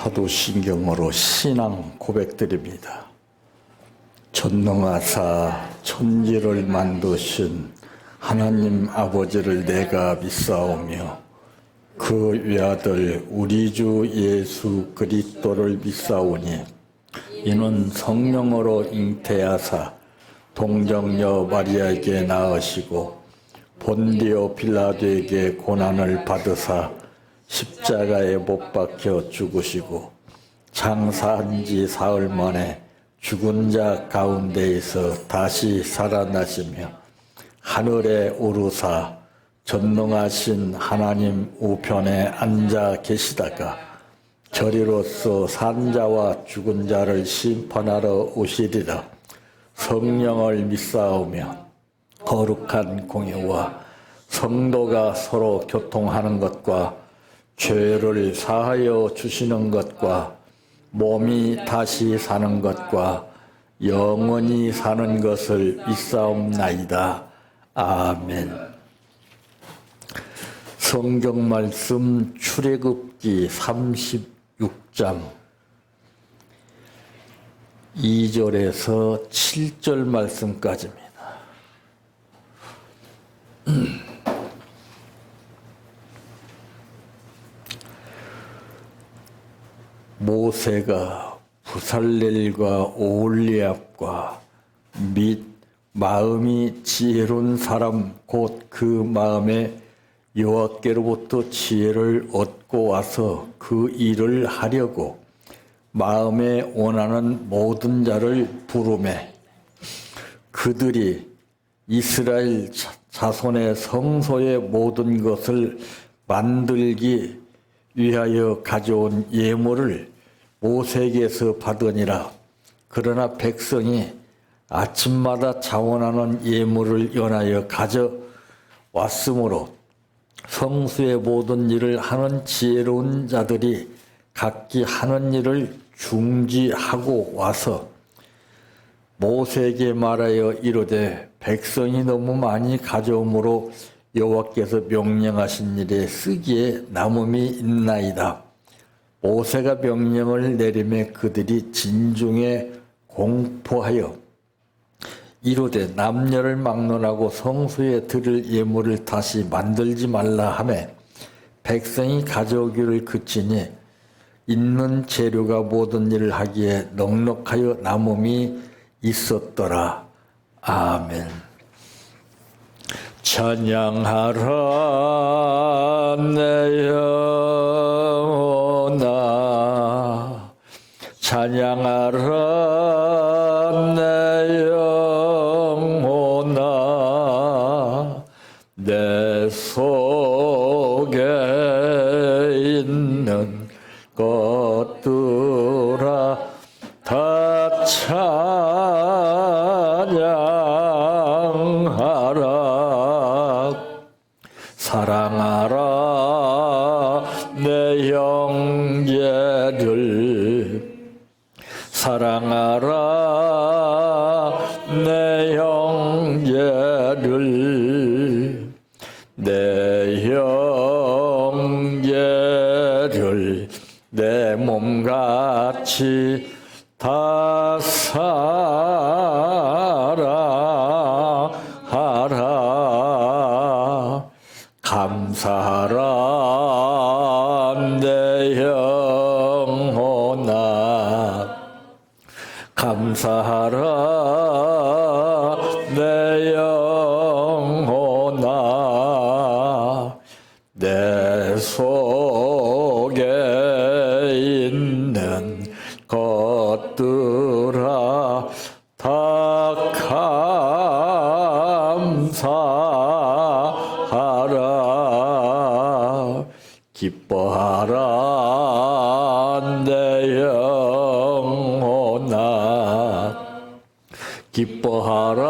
사도신경으로 신앙 고백드립니다. 전능하사 천지를 만드신 하나님 아버지를 내가 믿사오며 그 외아들 우리 주 예수 그리스도를 믿사오니 이는 성령으로 잉태하사 동정녀 마리아에게 낳으시고 본디오 빌라도에게 고난을 받으사 십자가에 못 박혀 죽으시고 장사한 지 사흘 만에 죽은 자 가운데에서 다시 살아나시며 하늘에 오르사 전능하신 하나님 우편에 앉아 계시다가 저리로서 산 자와 죽은 자를 심판하러 오시리라. 성령을 믿사오며 거룩한 공예와 성도가 서로 교통하는 것과 죄를 사하여 주시는 것과 몸이 다시 사는 것과 영원히 사는 것을 믿사옵나이다. 아멘. 성경 말씀 출애굽기 36장 2절에서 7절 말씀까지입니다. 모세가 부살렐과 오홀리압과 및 마음이 지혜로운 사람 곧 그 마음에 여호와께로부터 지혜를 얻고 와서 그 일을 하려고 마음에 원하는 모든 자를 부르매 그들이 이스라엘 자손의 성소의 모든 것을 만들기 위하여 가져온 예물을 모세에게서 받으니라. 그러나 백성이 아침마다 자원하는 예물을 연하여 가져왔으므로 성수의 모든 일을 하는 지혜로운 자들이 각기 하는 일을 중지하고 와서 모세에게 말하여 이르되 백성이 너무 많이 가져오므로 여호와께서 명령하신 일에 쓰기에 남음이 있나이다. 모세가 명령을 내리매 그들이 진중에 공포하여 이르되 남녀를 막론하고 성소에 드릴 예물을 다시 만들지 말라 하매 백성이 가져오기를 그치니 있는 재료가 모든 일을 하기에 넉넉하여 남음이 있었더라. 아멘. 찬양하라 내 영혼아 찬양하라 내 영혼아 내 속에 있는 것들아 다 찬양하라 사랑하라 내 형제를 사랑하라 내 형제를 내 형제를 내 몸같이 다 사랑하라 감사하라 내 영혼아 감사하라 내 영혼아 내 속에 있는 것들아 다 감사하라 기뻐하라 내 영혼아 기뻐하라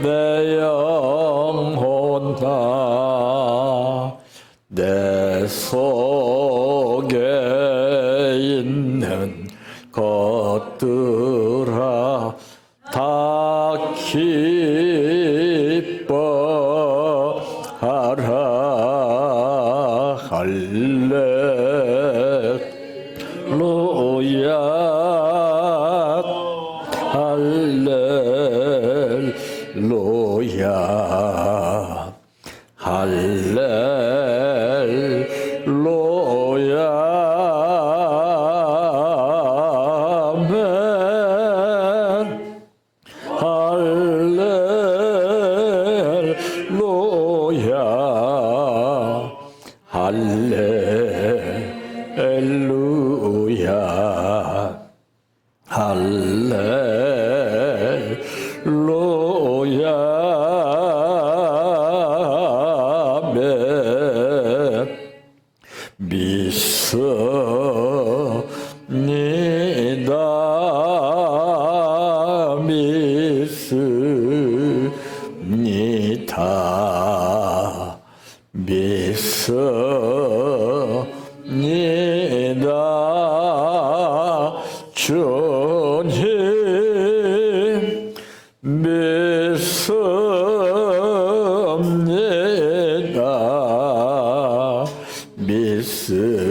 내 영혼아 내 속에 있는 것들아 다 기뻐하라 할렐루야 믿습니다. 주님 믿습니다. 믿습니다.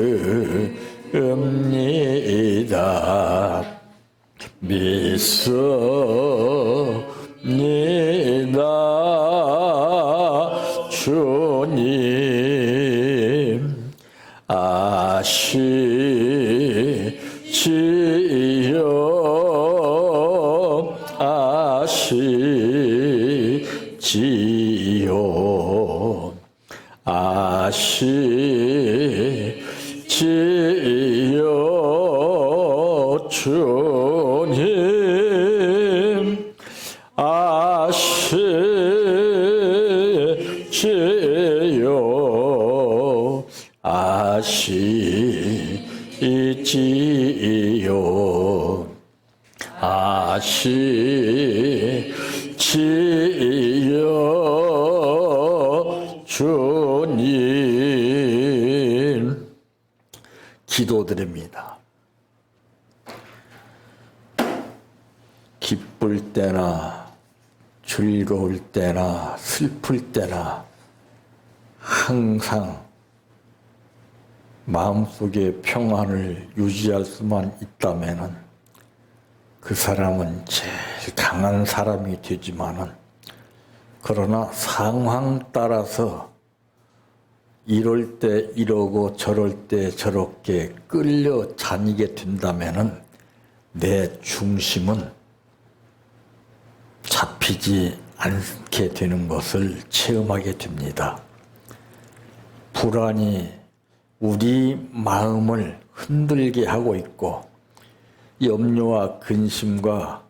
믿습니다. 주님 아시지요. 아시지요. 아시지요. 주님 아시지요. 아시지요. 아시지요. 주님 기도드립니다. 기쁠 때나 즐거울 때나 슬플 때나 항상 마음속에 평안을 유지할 수만 있다면은 그 사람은 제일 강한 사람이 되지만은 그러나 상황 따라서 이럴 때 이러고 저럴 때 저렇게 끌려 다니게 된다면은 내 중심은 잡히지 않게 되는 것을 체험하게 됩니다. 불안이 우리 마음을 흔들게 하고 있고 염려와 근심과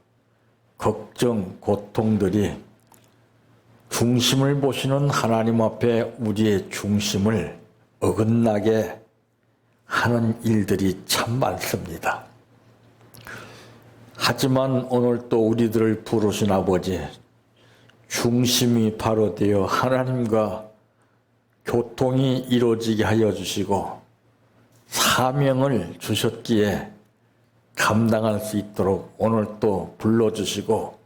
걱정, 고통들이 중심을 보시는 하나님 앞에 우리의 중심을 어긋나게 하는 일들이 참 많습니다. 하지만 오늘 또 우리들을 부르신 아버지, 중심이 바로 되어 하나님과 교통이 이루어지게 하여 주시고 사명을 주셨기에 감당할 수 있도록 오늘 또 불러주시고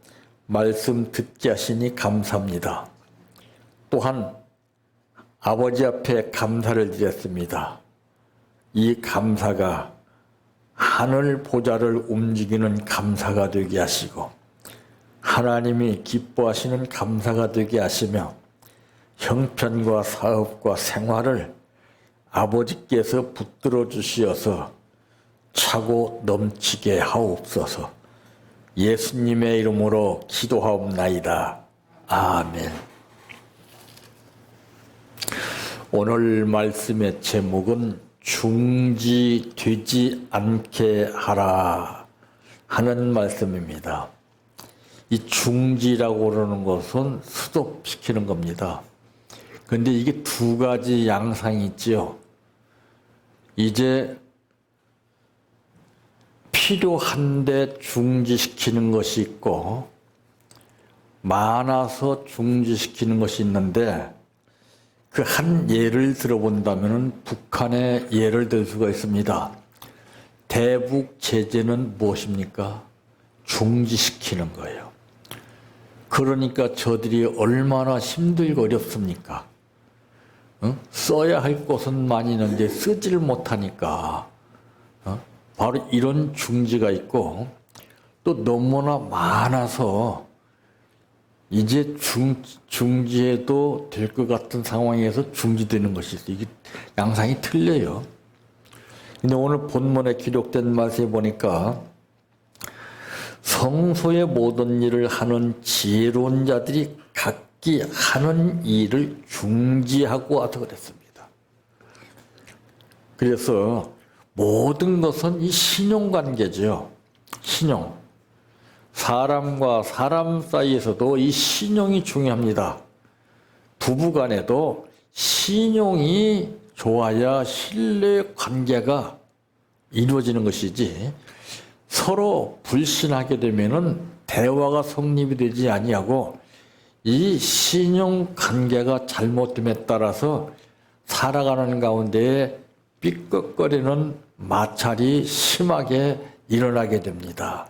말씀 듣게 하시니 감사합니다. 또한 아버지 앞에 감사를 드렸습니다. 이 감사가 하늘 보좌를 움직이는 감사가 되게 하시고 하나님이 기뻐하시는 감사가 되게 하시며 형편과 사업과 생활을 아버지께서 붙들어 주시어서 차고 넘치게 하옵소서. 예수님의 이름으로 기도하옵나이다. 아멘. 오늘 말씀의 제목은 중지되지 않게 하라 하는 말씀입니다. 이 중지라고 그러는 것은 스톱시키는 겁니다. 그런데 이게 두 가지 양상이 있지요. 이제 필요한데 중지시키는 것이 있고 많아서 중지시키는 것이 있는데 그 한 예를 들어본다면 북한의 예를 들 수가 있습니다. 대북 제재는 무엇입니까? 중지시키는 거예요. 그러니까 저들이 얼마나 힘들고 어렵습니까? 써야 할 것은 많이 있는데 쓰지를 못하니까 바로 이런 중지가 있고 또 너무나 많아서 이제 중지해도 될 것 같은 상황에서 중지되는 것이 있어요. 이게 양상이 틀려요. 근데 오늘 본문에 기록된 말씀에 보니까 성소의 모든 일을 하는 지혜로운 자들이 각기 하는 일을 중지하고 와서 그랬습니다. 그래서 모든 것은 이 신용관계죠. 신용. 사람과 사람 사이에서도 이 신용이 중요합니다. 부부간에도 신용이 좋아야 신뢰 관계가 이루어지는 것이지, 서로 불신하게 되면은 대화가 성립이 되지 아니하고 이 신용 관계가 잘못됨에 따라서 살아가는 가운데 삐걱거리는 마찰이 심하게 일어나게 됩니다.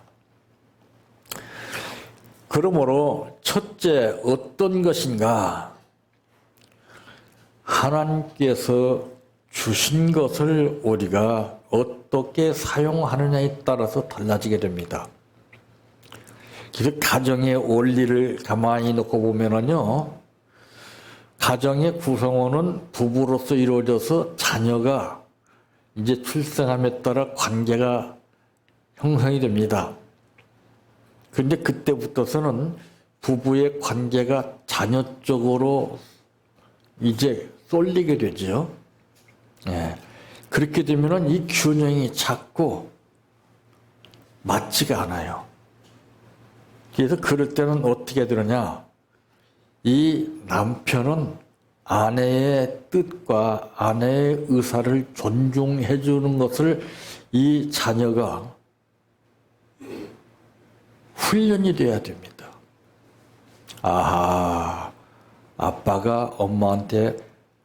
그러므로 첫째, 어떤 것인가? 하나님께서 주신 것을 우리가 어떻게 사용하느냐에 따라서 달라지게 됩니다. 그래서 가정의 원리를 가만히 놓고 보면은요, 가정의 구성원은 부부로서 이루어져서 자녀가 이제 출생함에 따라 관계가 형성이 됩니다. 그런데 그때부터서는 부부의 관계가 자녀 쪽으로 이제 쏠리게 되죠. 예. 그렇게 되면은 이 균형이 자꾸 맞지가 않아요. 그래서 그럴 때는 어떻게 되느냐? 이 남편은 아내의 뜻과 아내의 의사를 존중해 주는 것을 이 자녀가 훈련이 돼야 됩니다. 아하, 아빠가 엄마한테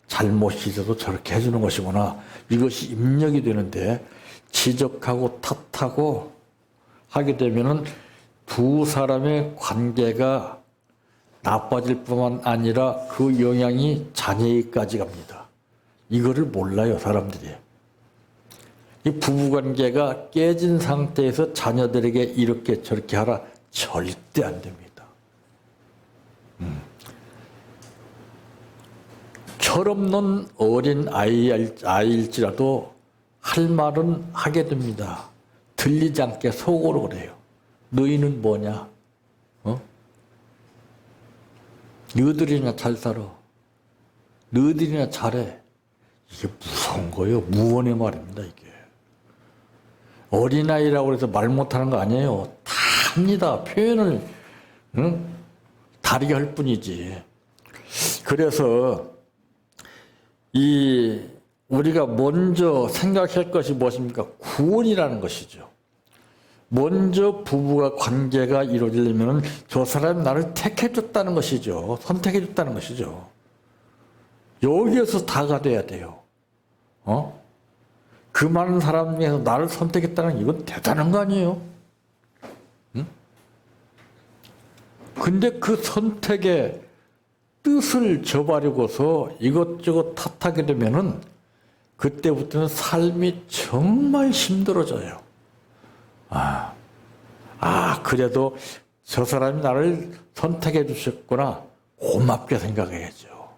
잘못이 있어도 저렇게 해주는 것이구나. 이것이 입력이 되는데, 지적하고 탓하고 하게 되면은 두 사람의 관계가 나빠질 뿐만 아니라 그 영향이 자녀에게까지 갑니다. 이거를 몰라요, 사람들이. 이 부부관계가 깨진 상태에서 자녀들에게 이렇게 저렇게 하라, 절대 안 됩니다. 철없는 어린 아이일지라도 할 말은 하게 됩니다. 들리지 않게 속으로 그래요. 너희는 뭐냐? 너희들이나 잘 살아. 너희들이나 잘해. 이게 무서운 거예요. 무언의 말입니다, 이게. 어린아이라고 해서 말 못하는 거 아니에요. 다 합니다. 표현을, 다르게 할 뿐이지. 그래서, 우리가 먼저 생각할 것이 무엇입니까? 구원이라는 것이죠. 먼저 부부가 관계가 이루어지려면 저 사람이 나를 택해줬다는 것이죠. 선택해줬다는 것이죠. 여기에서 다가 돼야 돼요. 그 많은 사람 중에서 나를 선택했다는 이건 대단한 거 아니에요? 근데 그 선택의 뜻을 저버리고서 이것저것 탓하게 되면은 그때부터는 삶이 정말 힘들어져요. 그래도 저 사람이 나를 선택해 주셨구나. 고맙게 생각해야죠.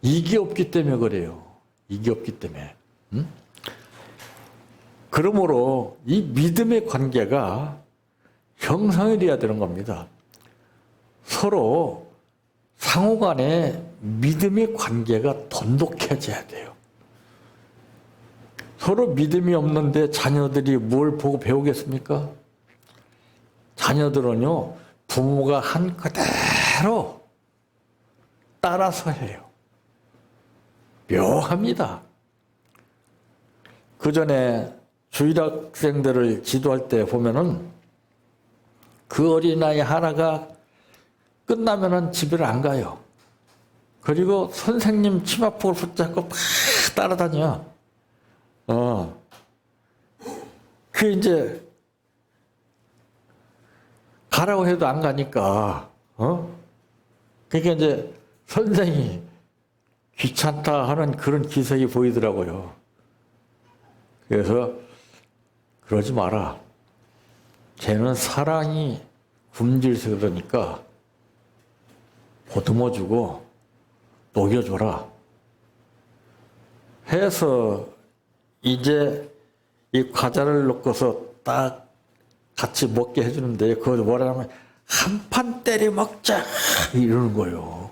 이게 없기 때문에 그래요. 이게 없기 때문에. 그러므로 이 믿음의 관계가 형성이 돼야 되는 겁니다. 서로 상호 간에 믿음의 관계가 돈독해져야 돼요. 서로 믿음이 없는데 자녀들이 뭘 보고 배우겠습니까? 자녀들은요, 부모가 한 그대로 따라서 해요. 묘합니다. 그 전에 주일학생들을 지도할 때 보면은 그 어린아이 하나가 끝나면은 집을 안 가요. 그리고 선생님 치마폭을 붙잡고 막 따라다녀. 그 이제 가라고 해도 안 가니까, 그러니까 이제 선생이 귀찮다 하는 그런 기색이 보이더라고요. 그래서 그러지 마라. 쟤는 사랑이 굶질서 그러니까 보듬어주고 녹여줘라 해서 이제 이 과자를 넣고서 딱 같이 먹게 해주는데 그걸 뭐라면 한 판 때려 먹자 이러는 거예요.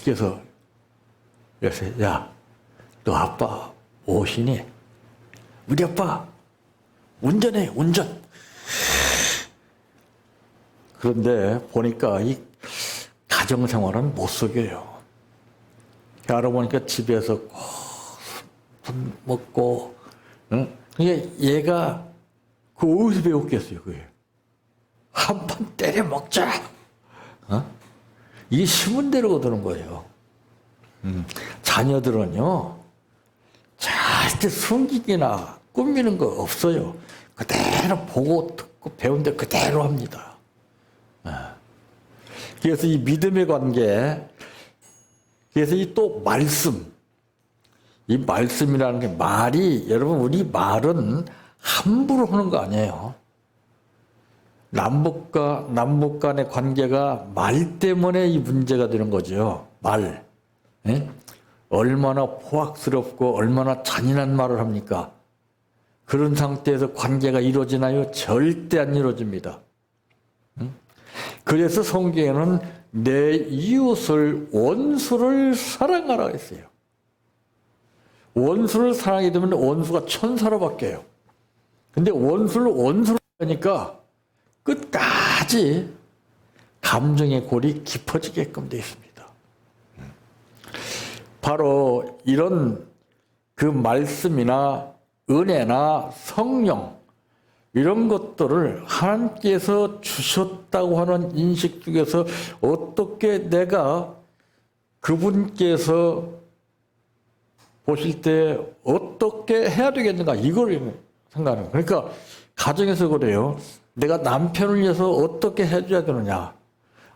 그래서 야, 너 아빠 오시니? 우리 아빠 운전해, 운전. 그런데 보니까 이 가정생활은 못 속여요. 알아보니까 집에서 술 먹고, 응? 그게 얘가 그 어디서 배웠겠어요, 그게. 한 판 때려 먹자. 어? 이게 심은 대로 거두는 거예요. 자녀들은요, 절대 숨기기나 꾸미는 거 없어요. 그대로 보고 듣고 배운 데 그대로 합니다. 그래서 이 믿음의 관계, 그래서 이 또 말씀, 이 말씀이라는 게 말이, 여러분, 우리 말은 함부로 하는 거 아니에요. 남북 간의 관계가 말 때문에 이 문제가 되는 거죠. 말. 예? 얼마나 포악스럽고 얼마나 잔인한 말을 합니까? 그런 상태에서 관계가 이루어지나요? 절대 안 이루어집니다. 그래서 성경에는 내 이웃을 원수를 사랑하라 했어요. 원수를 사랑하게 되면 원수가 천사로 바뀌어요. 근데 원수를 원수로 하니까 끝까지 감정의 골이 깊어지게끔 되어 있습니다. 바로 이런 그 말씀이나 은혜나 성령, 이런 것들을 하나님께서 주셨다고 하는 인식 속에서 어떻게 내가 그분께서 보실 때 어떻게 해야 되겠는가, 이걸 생각하는 거예요. 그러니까 가정에서 그래요. 내가 남편을 위해서 어떻게 해줘야 되느냐,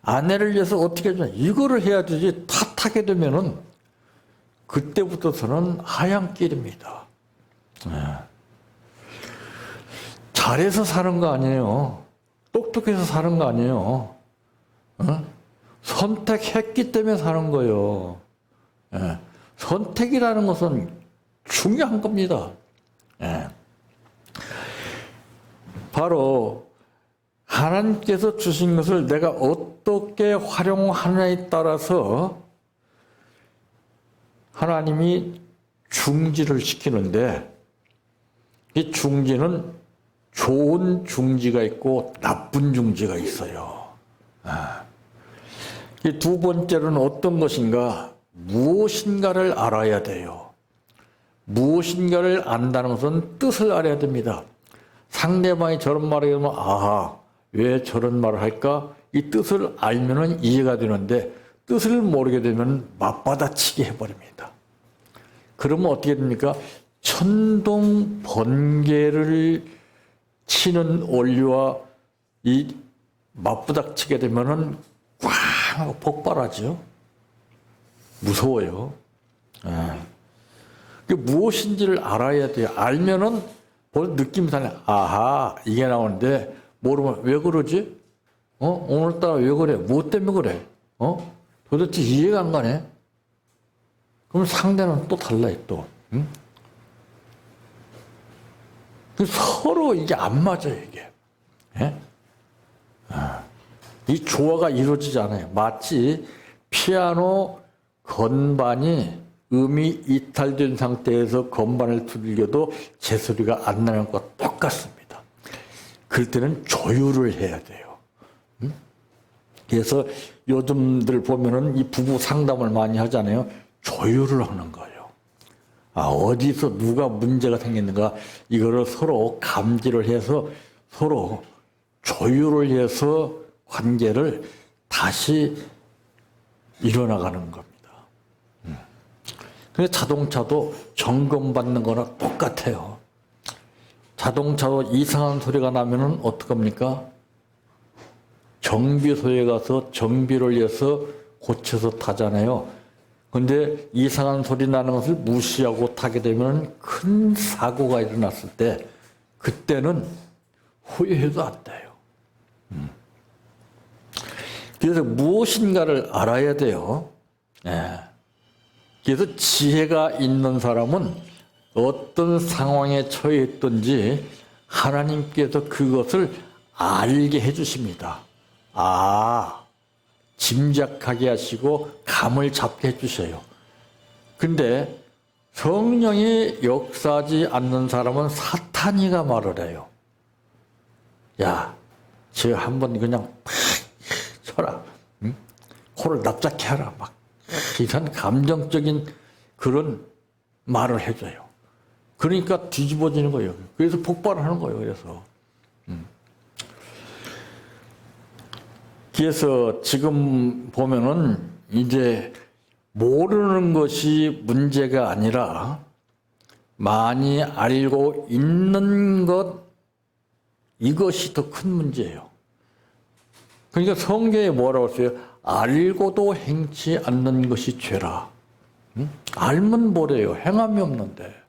아내를 위해서 어떻게 해줘야 되느냐, 이거를 해야 되지, 탓하게 되면은 그때부터서는 하얀길입니다. 잘해서 사는 거 아니에요. 똑똑해서 사는 거 아니에요. 선택했기 때문에 사는 거예요. 선택이라는 것은 중요한 겁니다. 바로 하나님께서 주신 것을 내가 어떻게 활용하느냐에 따라서 하나님이 중지를 시키는데, 이 중지는 좋은 중지가 있고 나쁜 중지가 있어요. 이 두 번째로는 어떤 것인가? 무엇인가를 알아야 돼요. 무엇인가를 안다는 것은 뜻을 알아야 됩니다. 상대방이 저런 말을 하면, 아하, 왜 저런 말을 할까? 이 뜻을 알면은 이해가 되는데, 뜻을 모르게 되면 맞받아치게 해버립니다. 그러면 어떻게 됩니까? 천둥 번개를 치는 원리와 이 맞부닥치게 되면은 꽝 하고 폭발하죠. 무서워요. 그게 무엇인지를 알아야 돼요. 알면은 느낌이 달라요. 아하, 이게 나오는데 모르면 왜 그러지? 오늘따라 왜 그래? 뭐 때문에 그래? 도대체 이해가 안 가네? 그럼 상대는 또 달라요, 또. 응? 서로 이게 안 맞아요, 이게. 예? 이 조화가 이루어지지 않아요. 마치 피아노 건반이 음이 이탈된 상태에서 건반을 두들겨도 제 소리가 안 나는 것과 똑같습니다. 그럴 때는 조율을 해야 돼요. 응? 그래서 요즘들 보면은 이 부부 상담을 많이 하잖아요. 조율을 하는 거예요. 어디서 누가 문제가 생겼는가, 이거를 서로 감지를 해서 서로 조율을 해서 관계를 다시 이뤄나가는 겁니다. 그래서 자동차도 점검받는 거나 똑같아요. 자동차도 이상한 소리가 나면은 어떡합니까? 정비소에 가서 정비를 해서 고쳐서 타잖아요. 근데 이상한 소리 나는 것을 무시하고 타게 되면 큰 사고가 일어났을 때, 그때는 후회해도 안 돼요. 그래서 무엇인가를 알아야 돼요. 그래서 지혜가 있는 사람은 어떤 상황에 처해 있든지 하나님께서 그것을 알게 해주십니다. 짐작하게 하시고 감을 잡게 해주셔요. 근데 성령이 역사하지 않는 사람은 사탄이가 말을 해요. 야, 저 한번 그냥 팍 쳐라. 응? 코를 납작해 하라. 막 이런 감정적인 그런 말을 해줘요. 그러니까 뒤집어지는 거예요. 그래서 폭발하는 거예요. 그래서 지금 보면은 이제 모르는 것이 문제가 아니라 많이 알고 있는 것, 이것이 더 큰 문제예요. 그러니까 성경에 뭐라고 했어요? 알고도 행치 않는 것이 죄라. 응? 알면 뭐래요? 행함이 없는데.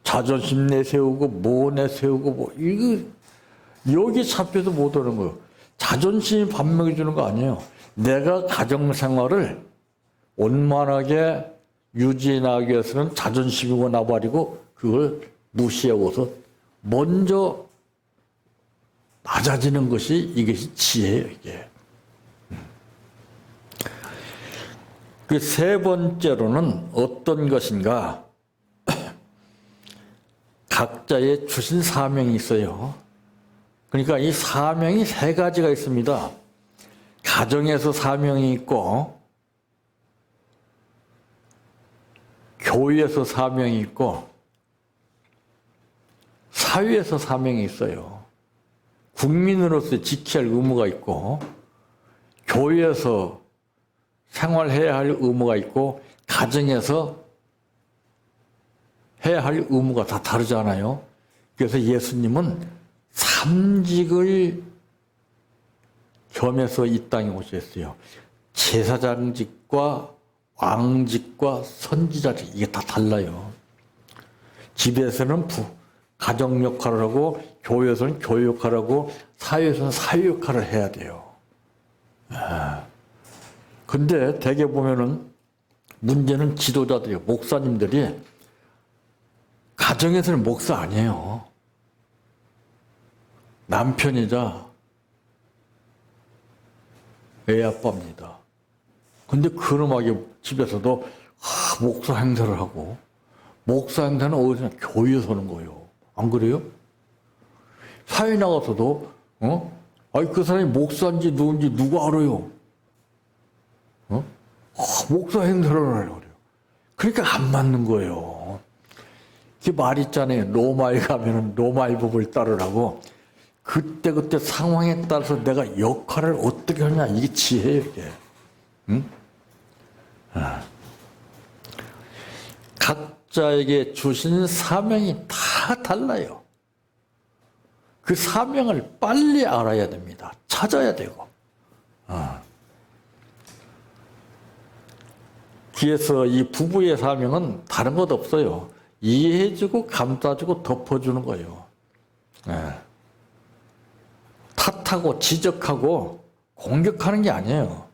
자존심 내세우고 뭐 내세우고 뭐 이거 여기 잡혀도 못 오는 거예요. 자존심이 밥 먹여주는 거 아니에요. 내가 가정생활을 원만하게 유지하기 위해서는 자존심이고 나발이고 그걸 무시하고서 먼저 낮아지는 것이 이것이 지혜예요. 이게. 그 세 번째로는 어떤 것인가? 각자의 주신 사명이 있어요. 그러니까 이 사명이 세 가지가 있습니다. 가정에서 사명이 있고, 교회에서 사명이 있고, 사회에서 사명이 있어요. 국민으로서 지켜야 할 의무가 있고, 교회에서 생활해야 할 의무가 있고, 가정에서 해야 할 의무가 다 다르잖아요. 그래서 예수님은 삼직을 겸해서 이 땅에 오셨어요. 제사장직과 왕직과 선지자직, 이게 다 달라요. 집에서는 가정 역할을 하고, 교회에서는 교회 역할을 하고, 사회에서는 사회 역할을 해야 돼요. 근데 대개 보면은 문제는 지도자들이요. 목사님들이 가정에서는 목사 아니에요. 남편이자 애 아빠입니다. 근데 그놈하게 집에서도 목사 행사를 하고, 목사 행사는 어디서 교회에서 하는 거예요. 안 그래요? 사회 나가서도 아니 그 사람이 목사인지 누군지 누가 알아요? 목사 행사를 하려고 그래요. 그러니까 안 맞는 거예요. 그 말 있잖아요. 로마에 가면은 로마의 법을 따르라고. 그때 상황에 따라서 내가 역할을 어떻게 하냐, 이게 지혜예요, 이게. 응? 각자에게 주신 사명이 다 달라요. 그 사명을 빨리 알아야 됩니다. 찾아야 되고. 그래서 이 부부의 사명은 다른 것 없어요. 이해해주고 감싸주고 덮어주는 거예요. 탓하고 지적하고 공격하는 게 아니에요.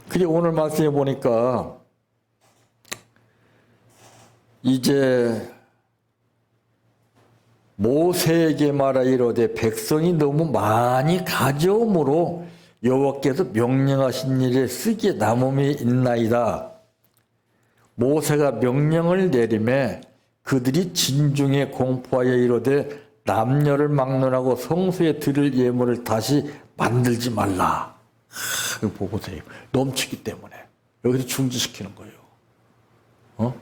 그게 오늘 말씀해 보니까 이제 모세에게 말하 이르되 백성이 너무 많이 가져옴으로 여호와께서 명령하신 일에 쓰기에 남음이 있나이다. 모세가 명령을 내리매 그들이 진중에 공포하여 이르되 남녀를 막론하고 성소에 드릴 예물을 다시 만들지 말라. 이거 보세요. 넘치기 때문에 여기서 중지시키는 거예요.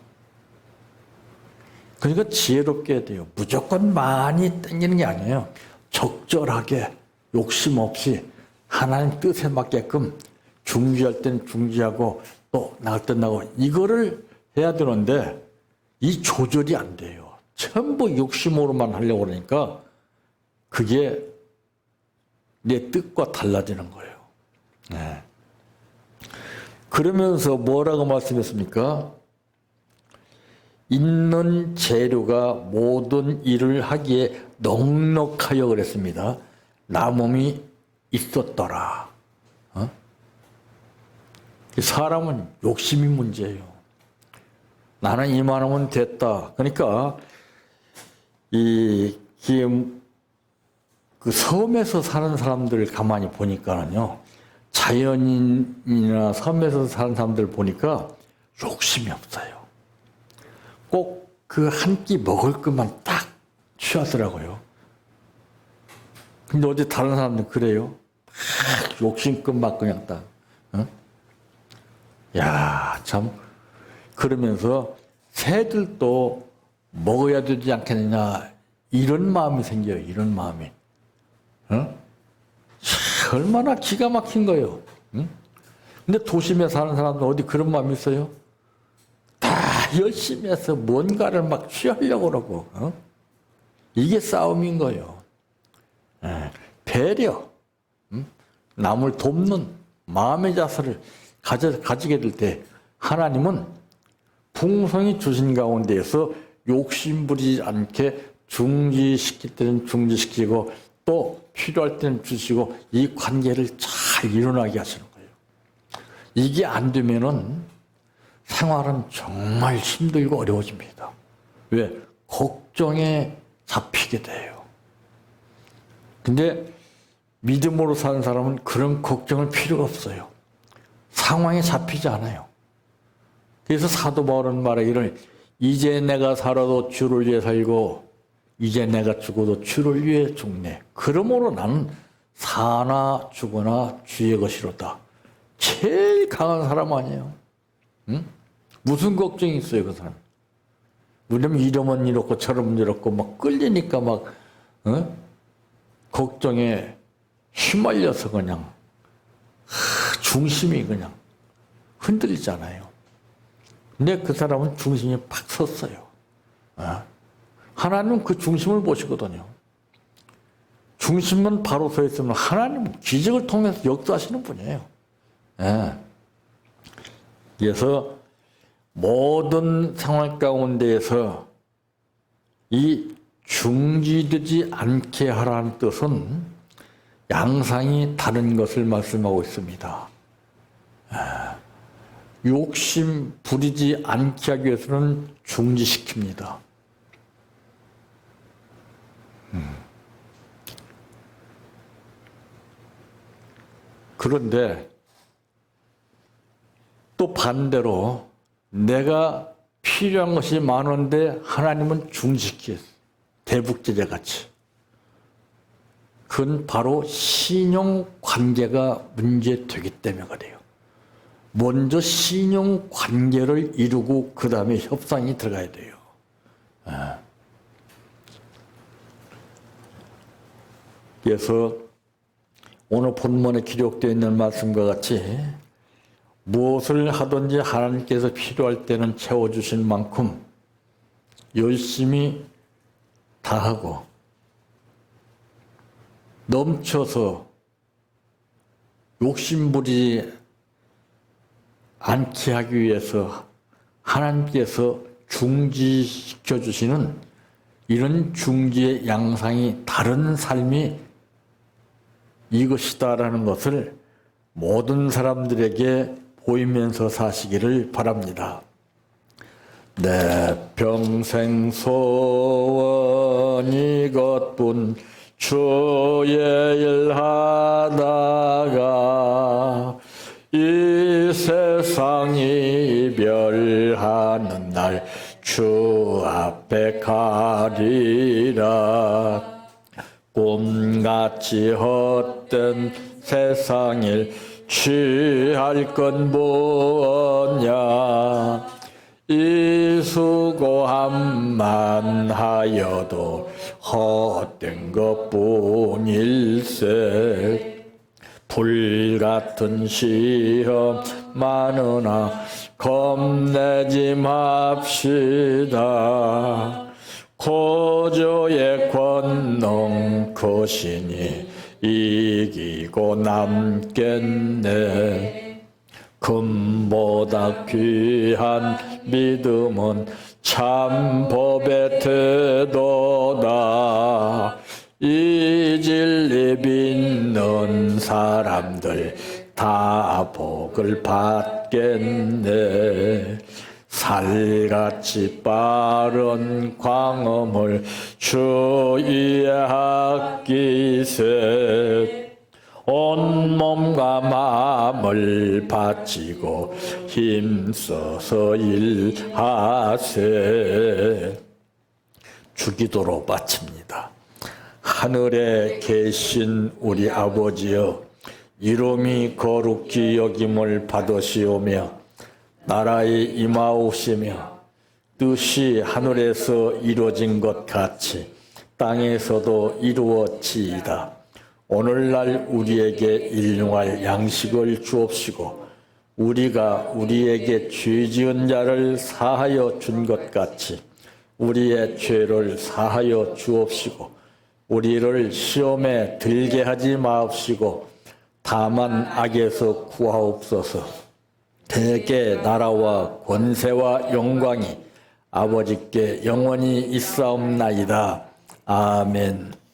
그러니까 지혜롭게 해야 돼요. 무조건 많이 땡기는 게 아니에요. 적절하게 욕심 없이 하나님 뜻에 맞게끔 중지할 때는 중지하고 또 나갈 때 나가고 이거를 해야 되는데 이 조절이 안 돼요. 전부 욕심으로만 하려고 그러니까 그게 내 뜻과 달라지는 거예요. 네. 그러면서 뭐라고 말씀했습니까? 있는 재료가 모든 일을 하기에 넉넉하여 그랬습니다. 남음이 있었더라. 사람은 욕심이 문제예요. 나는 이만하면 됐다. 그러니까 그 섬에서 사는 사람들 가만히 보니까는요, 자연인이나 섬에서 사는 사람들 보니까 욕심이 없어요. 꼭 그 한 끼 먹을 것만 딱 취하더라고요. 근데 어디 다른 사람들 그래요? 막 욕심껏 막 그냥 딱. 어? 야, 참. 그러면서 새들도 먹어야 되지 않겠느냐 이런 마음이 생겨요. 이런 마음이. 어? 얼마나 기가 막힌 거예요. 응? 근데 도심에 사는 사람들 어디 그런 마음이 있어요? 다 열심히 해서 뭔가를 막 취하려고 그러고. 어? 이게 싸움인 거예요. 배려, 남을 돕는 마음의 자세를 가지게 될 때 하나님은 풍성히 주신 가운데에서 욕심부리지 않게 중지시킬 때는 중지시키고 또 필요할 때는 주시고 이 관계를 잘 일어나게 하시는 거예요. 이게 안 되면은 생활은 정말 힘들고 어려워집니다. 왜? 걱정에 잡히게 돼요. 근데 믿음으로 사는 사람은 그런 걱정을 필요가 없어요. 상황에 잡히지 않아요. 그래서 사도 바울은 말해 이런 이제 내가 살아도 주를 위해 살고 이제 내가 죽어도 주를 위해 죽네. 그러므로 나는 사나 죽으나 주의 것이로다. 제일 강한 사람 아니에요. 응? 무슨 걱정이 있어요, 그 사람? 왜냐면 이러면 이렇고 저러면 이렇고 막 끌리니까 막 걱정에 휘말려서 그냥 중심이 그냥 흔들리잖아요. 근데 그 사람은 중심이 팍 섰어요. 하나님은 그 중심을 보시거든요. 중심은 바로 서 있으면 하나님은 기적을 통해서 역사하시는 분이에요. 그래서 모든 상황 가운데에서 이 중지되지 않게 하라는 뜻은 양상이 다른 것을 말씀하고 있습니다. 욕심 부리지 않게 하기 위해서는 중지시킵니다. 그런데 또 반대로 내가 필요한 것이 많은데 하나님은 중지시키겠어요. 대북제재 같이. 그건 바로 신용 관계가 문제되기 때문에 그래요. 먼저 신용 관계를 이루고 그 다음에 협상이 들어가야 돼요. 그래서 오늘 본문에 기록되어 있는 말씀과 같이 무엇을 하든지 하나님께서 필요할 때는 채워주신 만큼 열심히 다하고 넘쳐서 욕심부리지 않게 하기 위해서 하나님께서 중지시켜 주시는 이런 중지의 양상이 다른 삶이 이것이다라는 것을 모든 사람들에게 보이면서 사시기를 바랍니다. 내 평생 소원 이것뿐 주의 일 하다가 이 세상 이별하는 날 주 앞에 가리라. 꿈같이 헛된 세상일 취할 건 무엇냐. 이 수고함만 하여도 헛된 것뿐일세. 불같은 시험 많으나 겁내지 맙시다. 고조의 권능 크시니 이기고 남겠네. 금보다 귀한 믿음은 참 법의 태도다. 이 진리 믿는 사람들 다 복을 받겠네. 살같이 빠른 광음을 주위에 아끼세. 온몸과 마음을 바치고 힘써서 일하세. 주기도로 바칩니다. 하늘에 계신 우리 아버지여, 이름이 거룩히 여김을 받으시오며 나라에 임하오시며 뜻이 하늘에서 이루어진 것 같이 땅에서도 이루어지이다. 오늘날 우리에게 일용할 양식을 주옵시고 우리가 우리에게 죄 지은 자를 사하여 준 것 같이 우리의 죄를 사하여 주옵시고 우리를 시험에 들게 하지 마옵시고 다만 악에서 구하옵소서. 대개 나라와 권세와 영광이 아버지께 영원히 있사옵나이다. 아멘.